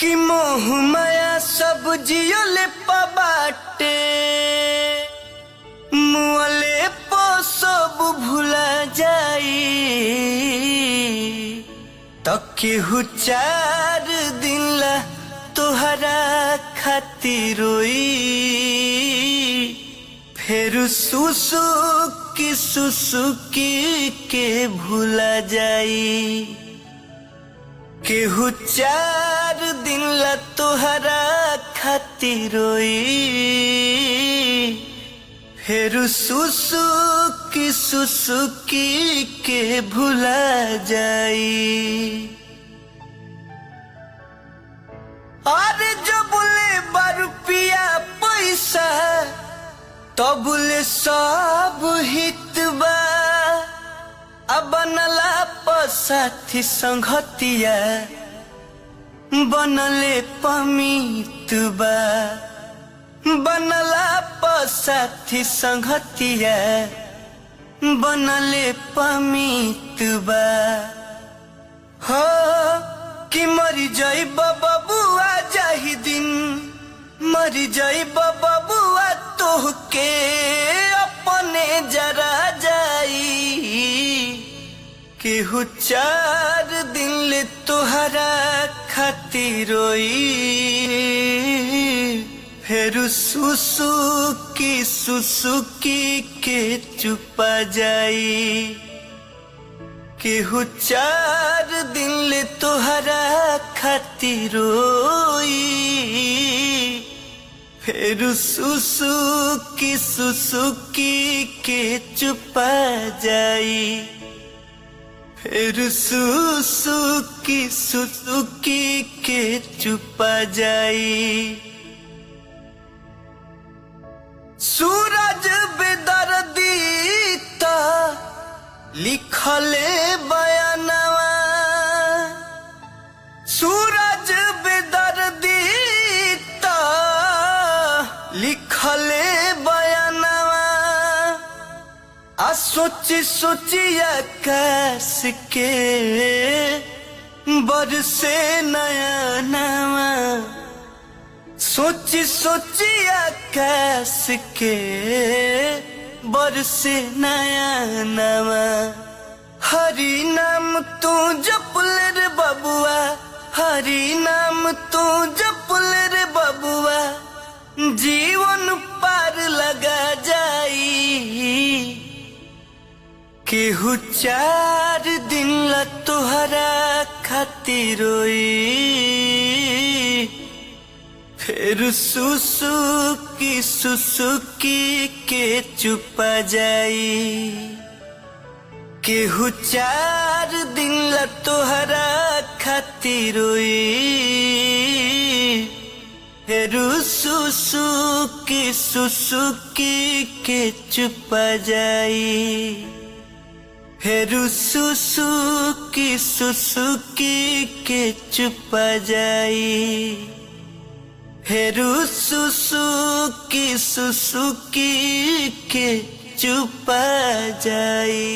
कि मोह माया सब जियले पबाटे मुअले पो सब भूला जाई तो केहू 4 दिन ला तोहरा खातिर रोई फिर सुसुकी के भूला जाई। केहू 4 दिन ला तोहरा खातिर रोई फिर सुसुकी के भूला जाई। अरे जो बोले रुपया पैसा तो बोले सब हितबा अब बनला साथी संगतिया बनले पमितबा बनला साथी संगतिया बनले पमितबा हो कि मरी जाइब बबुआ जाहि दिन मरी जाइब बबुआ तोहके अपने जरा जाई। केहू 4 दिन ले तोहरा खातिर रोई फिर सुसुकी के चुपा जाई। केहू 4 दिन ले तोहरा खातिर रोई फिर सुसुकी के चुपा जाई। फिर सुसुकी के चुपा जाई। सूरज बेदर्दी ता लिखले बयानवा सूरज बेदर्दी ता लिखले बयानवा आ सोची आकाश के बरसे नया नवा सोची आकाश के बरसे नया नवा। हरि नाम तू जपले रे बबुआ हरि नाम तू जपले रे बबुआ जीवन पार लगा जाई। केहू 4 दिन ला तोहरा खातिर रोई फिर सुसुकी के चुपा जाई। केहू 4 दिन ला तोहरा खातिर रोई फिर सुसुकी के चुपा जाई। फिर सुसुकी के चुपा जाई। फिर सुसुकी के चुपा जाई।